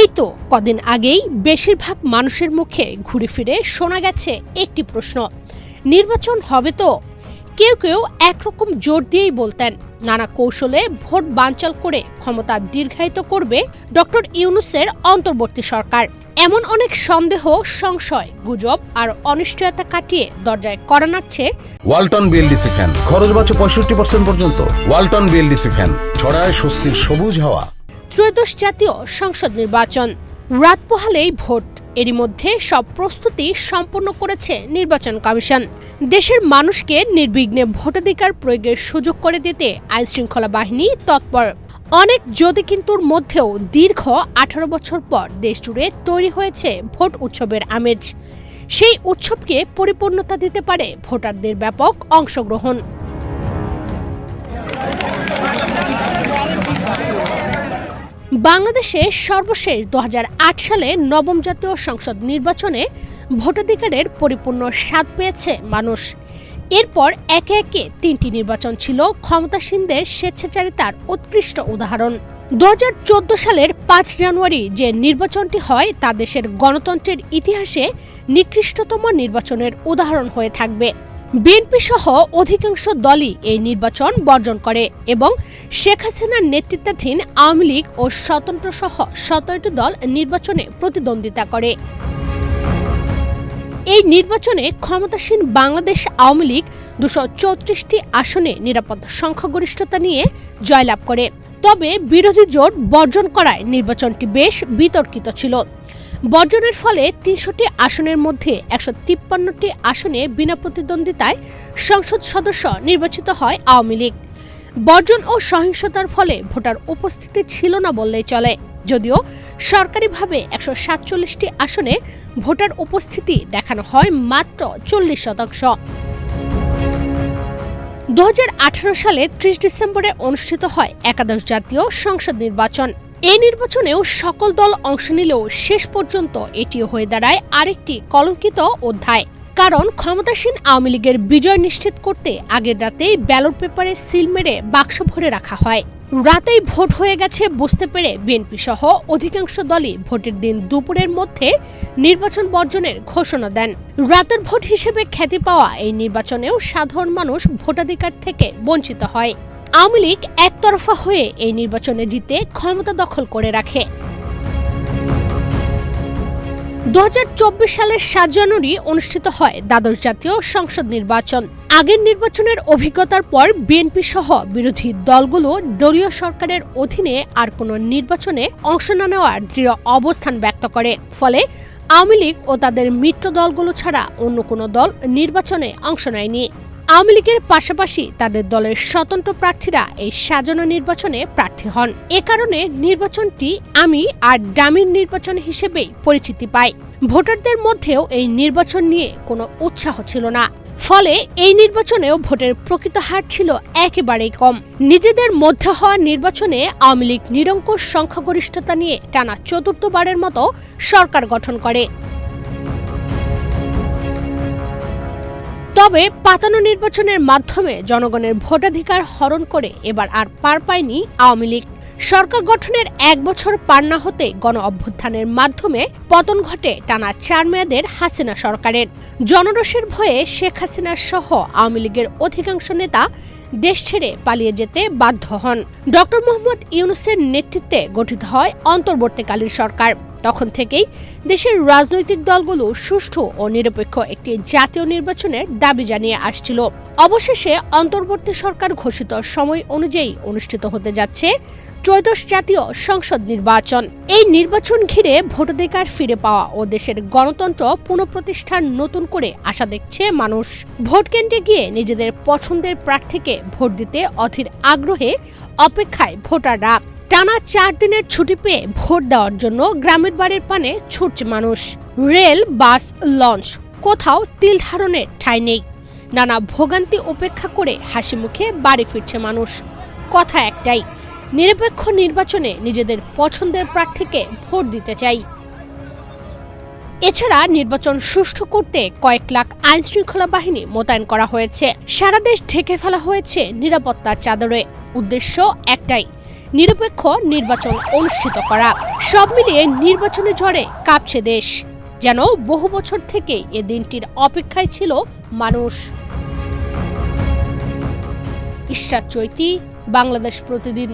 এই তো কদিন আগেই বেশিরভাগ মানুষের মুখে ঘুরে ফিরে শোনা গেছে একটি প্রশ্ন, নির্বাচন হবে তো? কেউ কেউ একরকম জোর দিয়েই বলতেন নানা কৌশলে ভোট বানচাল করে ক্ষমতা দীর্ঘায়িত করবে ডক্টর ইউনূসের অন্তর্বর্তী সরকার। এমন অনেক সন্দেহ, সংশয়, গুজব আর অনিশ্চয়তা কাটিয়ে দরজায় কড়া নাড়ছে ওয়ালটন বিএলডিসি ফ্যান। খরচ বাঁচে 65% পর্যন্ত। ওয়ালটন বিএলডিসি ফ্যান ছড়ায় স্বস্তির সবুজ হাওয়া। ত্রয়োদশ জাতীয় সংসদ নির্বাচন, রাত পোহালেই ভোট। এরই মধ্যে সব প্রস্তুতি সম্পন্ন করেছে নির্বাচন কমিশন। দেশের মানুষকে নির্বিঘ্নে ভোটাধিকার প্রয়োগের সুযোগ করে দিতে আইনশৃঙ্খলা বাহিনী তৎপর। অনেক যদি কিন্তুর মধ্যেও দীর্ঘ 18 বছর পর দেশ জুড়ে তৈরি হয়েছে ভোট উৎসবের আমেজ। সেই উৎসবকে পরিপূর্ণতা দিতে পারে ভোটারদের ব্যাপক অংশগ্রহণ। বাংলাদেশে সর্বশেষ 2008 সালে নবম জাতীয় সংসদ নির্বাচনে ভোটাধিকারের পরিপূর্ণ স্বাদ পেয়েছে মানুষ। এরপর একে একে 3টি নির্বাচন ছিল ক্ষমতাসীনদের স্বেচ্ছাচারিতার উৎকৃষ্ট উদাহরণ। 2014 সালের 5 জানুয়ারি যে নির্বাচনটি হয় তা দেশের গণতন্ত্রের ইতিহাসে নিকৃষ্টতম নির্বাচনের উদাহরণ হয়ে থাকবে। বিএনপি সহ অধিকাংশ দলই এই নির্বাচন বর্জন করে এবং শেখ হাসিনার নেতৃত্বাধীন আওয়ামী লীগ ও স্বতন্ত্র সহ 17টি দল নির্বাচনে প্রতিদ্বন্দ্বিতা করে। এই নির্বাচনে ক্ষমতাসীন বাংলাদেশ আওয়ামী লীগ 234টি আসনে নিরাপদ সংখ্যাগরিষ্ঠতা নিয়ে জয়লাভ করে। তবে বিরোধী জোট বর্জন করায় নির্বাচনটি বেশ বিতর্কিত ছিল। বর্জনের ফলে 300টি আসনের মধ্যে 153টি আসনে বিনা প্রতিদ্বন্দ্বিতায় সংসদ সদস্য নির্বাচিত হয় আওয়ামী লীগ। বর্জন ও সহিংসতার ফলে ভোটার উপস্থিতি ছিল না বললেই চলে, যদিও সরকারিভাবে 147টি আসনে ভোটার উপস্থিতি দেখানো হয় মাত্র 40%। 2018 সালে 30 ডিসেম্বরে অনুষ্ঠিত হয় একাদশ জাতীয় সংসদ নির্বাচন। এই নির্বাচনেও সকল দল অংশ নিলেও শেষ পর্যন্ত এটিও হয়ে দাঁড়ায় আরেকটি কলঙ্কিত অধ্যায়। কারণ ক্ষমতাসীন আওয়ামী লীগের বিজয় নিশ্চিত করতে আগের রাতেই ব্যালট পেপারে সিল মেরে বাক্স ভরে রাখা হয়। রাতেই ভোট হয়ে গেছে বুঝতে পেরে বিএনপি সহ অধিকাংশ দলই ভোটের দিন দুপুরের মধ্যে নির্বাচন বর্জনের ঘোষণা দেন। রাতের ভোট হিসেবে খ্যাতি পাওয়া এই নির্বাচনেও সাধারণ মানুষ ভোটাধিকার থেকে বঞ্চিত হয়। আওয়ামী লীগ একতরফা হয়ে এই নির্বাচনে জিতে ক্ষমতা দখল করে রাখে। 2024 সালের 7 জানুয়ারি অনুষ্ঠিত হয় দ্বাদশ জাতীয় সংসদ নির্বাচন। আগের নির্বাচনের অভিজ্ঞতার পর বিএনপি সহ বিরোধী দলগুলো দলীয় সরকারের অধীনে আর কোনো নির্বাচনে অংশ না নেওয়ার দৃঢ় অবস্থান ব্যক্ত করে। ফলে আওয়ামী লীগ ও তাদের মিত্র দলগুলো ছাড়া অন্য কোনো দল নির্বাচনে অংশ নেয়নি। আওয়ামী লীগের পাশাপাশি তাদের দলের স্বতন্ত্র প্রার্থীরা এই সাজানো নির্বাচনে প্রার্থী হন। এ কারণে নির্বাচনটি আমি আর ডামির নির্বাচন হিসেবেই পরিচিতি পায়। ভোটারদের মধ্যেও এই নির্বাচন নিয়ে কোনো উৎসাহ ছিল না। ফলে এই নির্বাচনেও ভোটের প্রকৃত হার ছিল একেবারেই কম। নিজেদের মধ্যে হওয়া নির্বাচনে আওয়ামী লীগ নিরঙ্কুশ সংখ্যাগরিষ্ঠতা নিয়ে টানা চতুর্থবারের মতো সরকার গঠন করে। তবে পাতানো নির্বাচনের মাধ্যমে জনগণের ভোটাধিকার হরণ করে এবার আর পার পায়নি আওয়ামী লীগ। সরকার গঠনের 1 বছর পার না হতে গণ অভ্যুত্থানের মাধ্যমে পতন ঘটে টানা 4 মেয়াদের হাসিনা সরকারের। জনরোষের ভয়ে শেখ হাসিনা সহ আওয়ামী লীগের অধিকাংশ নেতা দেশ ছেড়ে পালিয়ে যেতে বাধ্য হন। ডক্টর মোহাম্মদ ইউনূসের নেতৃত্বে গঠিত হয় অন্তর্বর্তীকালীন সরকার। তখন থেকেই দেশের রাজনৈতিক দলগুলো সুষ্ঠু ও নিরপেক্ষ একটি জাতীয় নির্বাচনের দাবি জানিয়ে আসছিল। অবশেষে অন্তর্বর্তী সরকার ঘোষিত সময় অনুযায়ী অনুষ্ঠিত হতে যাচ্ছে ত্রয়োদশ জাতীয় সংসদ নির্বাচন। এই নির্বাচন ঘিরে ভোটাধিকার ফিরে পাওয়া ও দেশের গণতন্ত্র পুনঃপ্রতিষ্ঠার নতুন করে আশা দেখছে মানুষ। ভোট কেন্দ্রে গিয়ে নিজেদের পছন্দের প্রার্থীকে ভোট দিতে অধীর আগ্রহে অপেক্ষায় ভোটাররা। টানা 4 দিনের ছুটি পেয়ে ভোট দেওয়ার জন্য গ্রামের বাড়ির পানে ছুটছে মানুষ। রেল, বাস, লঞ্চ, কোথাও তিল ধারণের ঠাঁই নেই। নানা ভোগান্তি উপেক্ষা করে হাসি মুখে বাড়ি ফিরছে মানুষ। কথা একটাই, নিরপেক্ষ নির্বাচনে নিজেদের পছন্দের প্রার্থীকে ভোট দিতে চাই। এছাড়া নির্বাচন সুষ্ঠু করতে কয়েক লাখ আইনশৃঙ্খলা বাহিনী মোতায়েন করা হয়েছে। সারা দেশ ঢেকে ফেলা হয়েছে নিরাপত্তার চাদরে। উদ্দেশ্য একটাই, নিরপেক্ষ নির্বাচন অনুষ্ঠিত করা। সব মিলিয়ে নির্বাচনে ঝড়ে কাঁপছে দেশ, যেন বহু বছর থেকে এ দিনটির অপেক্ষায় ছিল মানুষ। ইশরাত চৈতি, বাংলাদেশ প্রতিদিন।